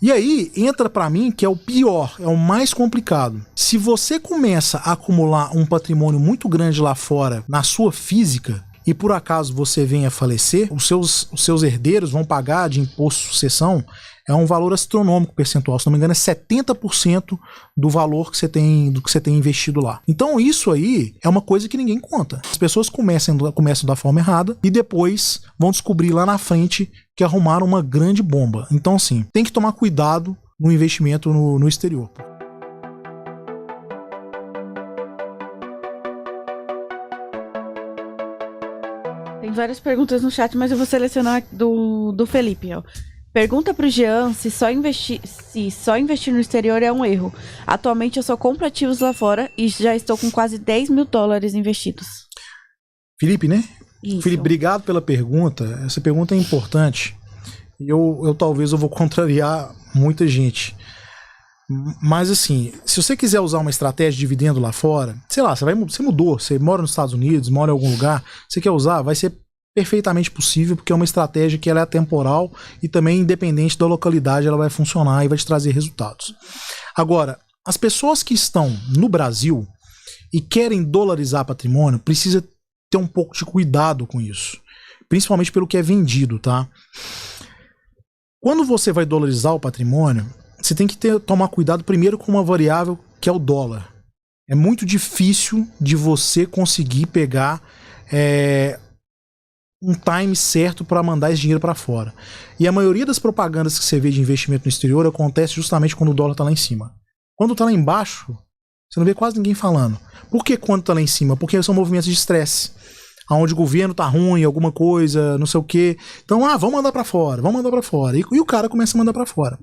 E aí entra pra mim que é o pior, é o mais complicado. Se você começa a acumular um patrimônio muito grande lá fora na sua física e por acaso você venha a falecer, os seus herdeiros vão pagar de imposto de sucessão um valor astronômico percentual, se não me engano é 70% do valor que você tem, do que você tem investido lá. Então isso aí é uma coisa que ninguém conta. As pessoas começam da forma errada e depois vão descobrir lá na frente que arrumaram uma grande bomba. Então assim, tem que tomar cuidado no investimento no exterior. Tem várias perguntas no chat, mas eu vou selecionar do Felipe, ó. Pergunta pro Jean se só investir no exterior é um erro. Atualmente eu só compro ativos lá fora e já estou com quase 10 mil dólares investidos. Felipe, né? Isso. Felipe, obrigado pela pergunta. Essa pergunta é importante. Eu talvez eu vou contrariar muita gente. Mas assim, se você quiser usar uma estratégia de dividendo lá fora, sei lá, você mudou, você mora nos Estados Unidos, mora em algum lugar, você quer usar, vai ser perfeitamente possível, porque é uma estratégia que ela é atemporal e também independente da localidade ela vai funcionar e vai te trazer resultados. Agora, as pessoas que estão no Brasil e querem dolarizar patrimônio, precisa ter um pouco de cuidado com isso, principalmente pelo que é vendido, tá? Quando você vai dolarizar o patrimônio, você tem que tomar cuidado primeiro com uma variável que é o dólar. É muito difícil de você conseguir pegar um time certo para mandar esse dinheiro para fora. E a maioria das propagandas que você vê de investimento no exterior acontece justamente quando o dólar está lá em cima. Quando está lá embaixo, você não vê quase ninguém falando. Por que quando está lá em cima? Porque são movimentos de estresse. Onde o governo tá ruim, alguma coisa, não sei o quê. Então, vamos mandar para fora, vamos mandar para fora. E o cara começa a mandar para fora.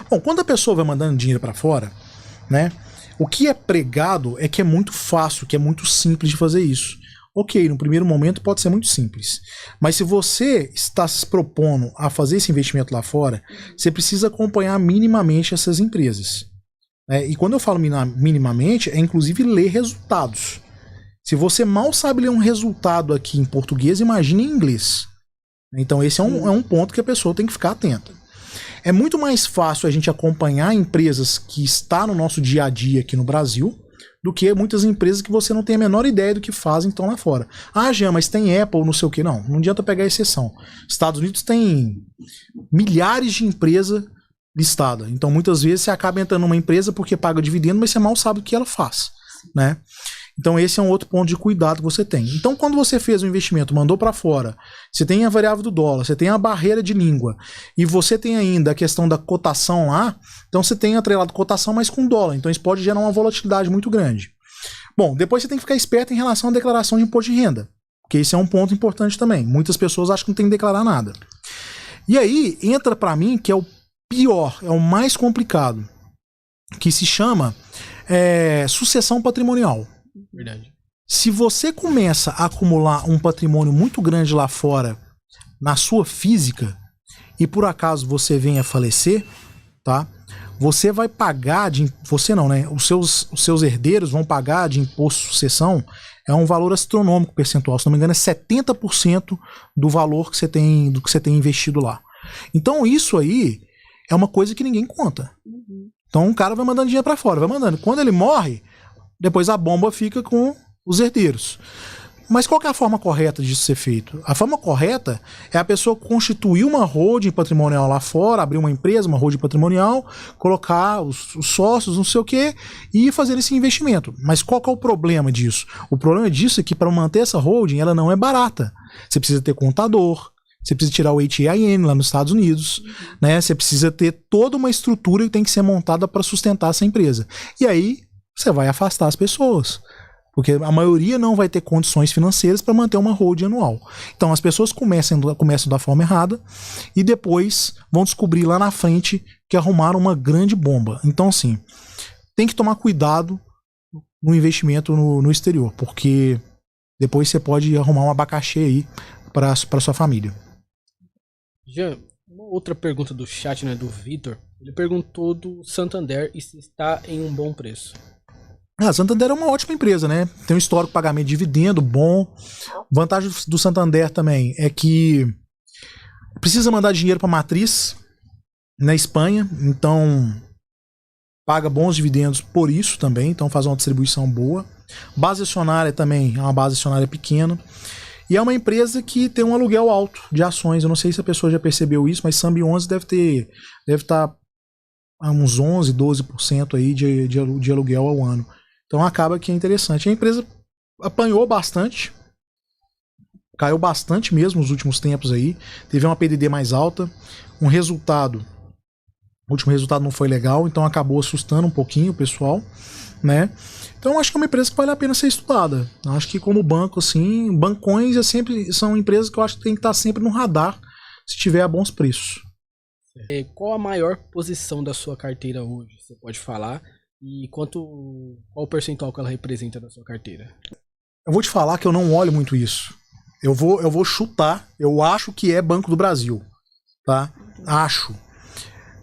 Bom, quando a pessoa vai mandando dinheiro para fora, né? O que é pregado é que é muito fácil, que é muito simples de fazer isso. Ok, no primeiro momento pode ser muito simples. Mas se você está se propondo a fazer esse investimento lá fora, você precisa acompanhar minimamente essas empresas. E quando eu falo minimamente, é inclusive ler resultados. Se você mal sabe ler um resultado aqui em português, imagine em inglês. Então esse é um ponto que a pessoa tem que ficar atenta. É muito mais fácil a gente acompanhar empresas que estão no nosso dia a dia aqui no Brasil do que muitas empresas que você não tem a menor ideia do que fazem estão lá fora. Jean, mas tem Apple, não sei o que. Não adianta pegar a exceção. Estados Unidos tem milhares de empresas listadas. Então muitas vezes você acaba entrando numa empresa porque paga dividendo, mas você mal sabe o que ela faz, né? Então esse é um outro ponto de cuidado que você tem. Então quando você fez um investimento, mandou para fora, você tem a variável do dólar, você tem a barreira de língua e você tem ainda a questão da cotação lá, então você tem atrelado cotação, mas com dólar, então isso pode gerar uma volatilidade muito grande. Bom, depois você tem que ficar esperto em relação à declaração de imposto de renda, porque esse é um ponto importante também. Muitas pessoas acham que não tem que declarar nada. E aí entra para mim que é o pior, é o mais complicado, que se chama sucessão patrimonial. Verdade. Se você começa a acumular um patrimônio muito grande lá fora na sua física e por acaso você venha a falecer, tá? Você vai pagar você não, né? Os seus herdeiros vão pagar de imposto de sucessão um valor astronômico percentual, se não me engano é 70% do valor que você tem, do que você tem investido lá. Então isso aí é uma coisa que ninguém conta. Então um cara vai mandando dinheiro para fora, vai mandando. Quando ele morre, depois a bomba fica com os herdeiros. Mas qual que é a forma correta disso ser feito? A forma correta é a pessoa constituir uma holding patrimonial lá fora, abrir uma empresa, uma holding patrimonial, colocar os sócios, não sei o quê, e fazer esse investimento. Mas qual que é o problema disso? O problema disso é que para manter essa holding, ela não é barata. Você precisa ter contador, você precisa tirar o HIN lá nos Estados Unidos, né? Você precisa ter toda uma estrutura que tem que ser montada para sustentar essa empresa. E aí você vai afastar as pessoas, porque a maioria não vai ter condições financeiras para manter uma holding anual. Então as pessoas começam da forma errada e depois vão descobrir lá na frente que arrumaram uma grande bomba. Então assim, tem que tomar cuidado no investimento no exterior, porque depois você pode arrumar um abacaxi aí para sua família. Jean, uma outra pergunta do chat, né, do Vitor. Ele perguntou do Santander e se está em um bom preço. Santander é uma ótima empresa, né? Tem um histórico de pagamento de dividendo bom. Vantagem do Santander também é que precisa mandar dinheiro para a matriz, na Espanha, então paga bons dividendos por isso também, então faz uma distribuição boa. Base acionária também é uma base acionária pequena. E é uma empresa que tem um aluguel alto de ações. Eu não sei se a pessoa já percebeu isso, mas Sambi 11 deve estar a uns 11, 12% aí de aluguel ao ano. Então acaba que é interessante. A empresa apanhou bastante, caiu bastante mesmo nos últimos tempos aí. Teve uma PDD mais alta, o último resultado não foi legal, então acabou assustando um pouquinho o pessoal, né? Então acho que é uma empresa que vale a pena ser estudada. Acho que como banco, assim, bancões são empresas que eu acho que tem que estar sempre no radar se tiver a bons preços. Qual a maior posição da sua carteira hoje? Você pode falar? E qual o percentual que ela representa da sua carteira? Eu vou te falar que eu não olho muito isso. Eu vou chutar. Eu acho que é Banco do Brasil, tá? Acho.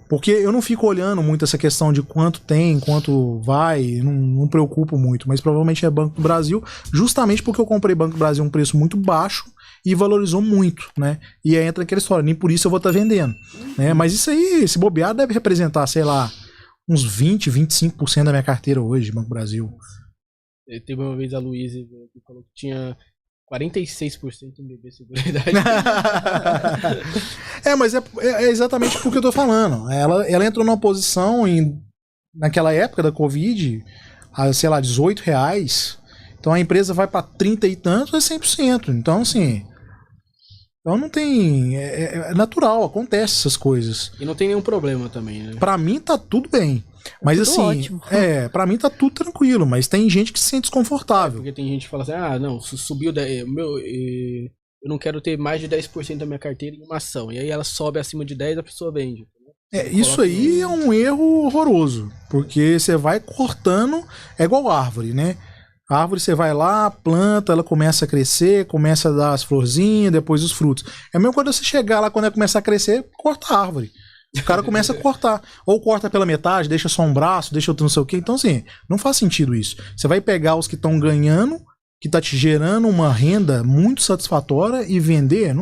Porque eu não fico olhando muito essa questão de quanto tem, quanto vai, não preocupo muito, mas provavelmente é Banco do Brasil, justamente porque eu comprei Banco do Brasil a um preço muito baixo e valorizou muito, né? E aí entra aquela história, nem por isso eu vou estar vendendo, né? Mas isso aí, esse bobear deve representar, sei lá, uns 20, 25% da minha carteira hoje, Banco do Brasil. Teve uma vez a Luísa que falou que tinha 46% em BB Seguridade. Mas é exatamente porque eu tô falando. Ela entrou numa posição naquela época da Covid, a, sei lá, R$18. Então a empresa vai para 30 e tantos, é 100%. Então, assim. Então não tem. É natural, acontece essas coisas. E não tem nenhum problema também, né? Pra mim tá tudo bem. Mas tudo assim, ótimo. pra mim tá tudo tranquilo, mas tem gente que se sente desconfortável. Porque tem gente que fala assim, não, subiu, eu não quero ter mais de 10% da minha carteira em uma ação. E aí ela sobe acima de 10%, a pessoa vende. Isso aí é um erro horroroso, porque você vai cortando, é igual árvore, né? A árvore você vai lá, planta, ela começa a crescer, começa a dar as florzinhas, depois os frutos. É a mesma coisa você chegar lá, quando ela começar a crescer, corta a árvore. O cara começa a cortar. Ou corta pela metade, deixa só um braço, deixa outro não sei o quê. Então, assim, não faz sentido isso. Você vai pegar os que estão ganhando, que tá te gerando uma renda muito satisfatória e vender,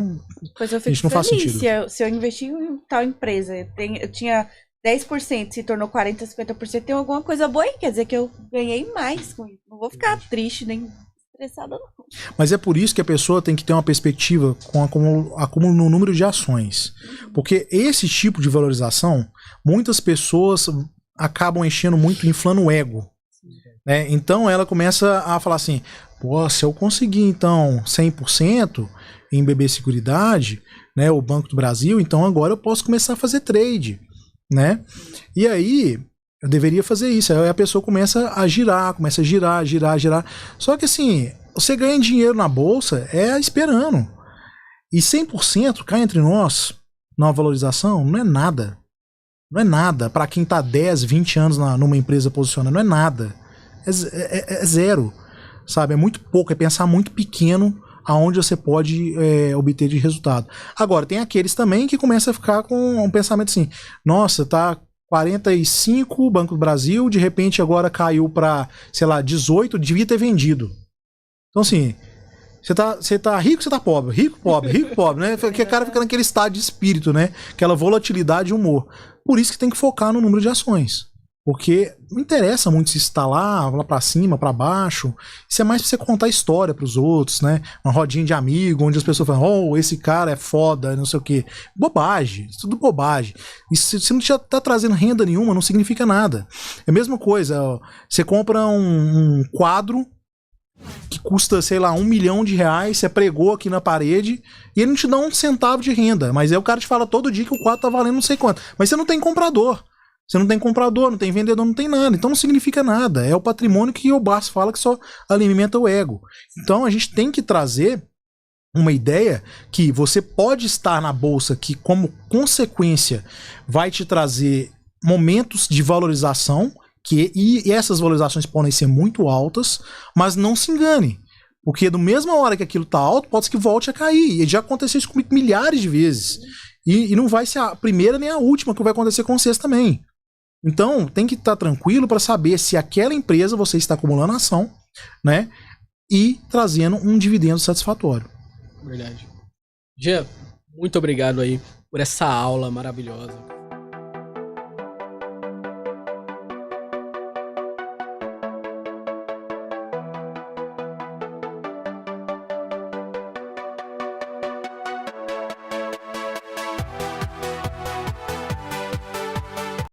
Pois eu fico isso não faz feliz sentido. se eu investir em tal empresa. Eu tinha 10%, se tornou 40%, 50%, tem alguma coisa boa aí. Quer dizer que eu ganhei mais com isso. Não vou ficar triste nem estressada, não. Mas é por isso que a pessoa tem que ter uma perspectiva com acúmulo no número de ações. Porque esse tipo de valorização, muitas pessoas acabam enchendo muito, inflando o ego. Né? Então ela começa a falar assim, pô, se eu conseguir então 100% em BB Seguridade, né, o Banco do Brasil, então agora eu posso começar a fazer trade. Né? E aí eu deveria fazer isso. Aí a pessoa começa a girar. Só que assim, você ganha dinheiro na bolsa esperando. E 100% cá entre nós, na valorização, não é nada. Não é nada. Para quem tá 10, 20 anos numa empresa posicionada, não é nada. É zero. Sabe? É muito pouco. É pensar muito pequeno aonde você pode obter de resultado. Agora, tem aqueles também que começam a ficar com um pensamento assim, nossa, tá 45 Banco do Brasil, de repente agora caiu para, sei lá, 18, devia ter vendido. Então assim, você tá rico, você tá pobre, rico, pobre, né? Porque o cara fica naquele estado de espírito, né? Aquela volatilidade e humor. Por isso que tem que focar no número de ações. Porque não interessa muito se está lá para cima, para baixo. Isso é mais pra você contar história pros outros, né? Uma rodinha de amigo, onde as pessoas falam, oh, esse cara é foda, não sei o quê. Bobagem, isso tudo bobagem. Isso, se não já tá trazendo renda nenhuma, não significa nada. É a mesma coisa, ó, você compra um quadro que custa, sei lá, R$1 milhão, você pregou aqui na parede e ele não te dá um centavo de renda. Mas aí o cara te fala todo dia que o quadro tá valendo não sei quanto. Mas você não tem comprador. Você não tem comprador, não tem vendedor, não tem nada. Então não significa nada. É o patrimônio que o Barça fala que só alimenta o ego. Então a gente tem que trazer uma ideia que você pode estar na bolsa que, como consequência, vai te trazer momentos de valorização e essas valorizações podem ser muito altas, mas não se engane. Porque do mesma hora que aquilo está alto, pode ser que volte a cair. E já aconteceu isso comigo milhares de vezes. E não vai ser a primeira nem a última que vai acontecer com vocês também. Então, tem que estar tranquilo para saber se aquela empresa você está acumulando ação, né? E trazendo um dividendo satisfatório. Verdade. Jean, muito obrigado aí por essa aula maravilhosa.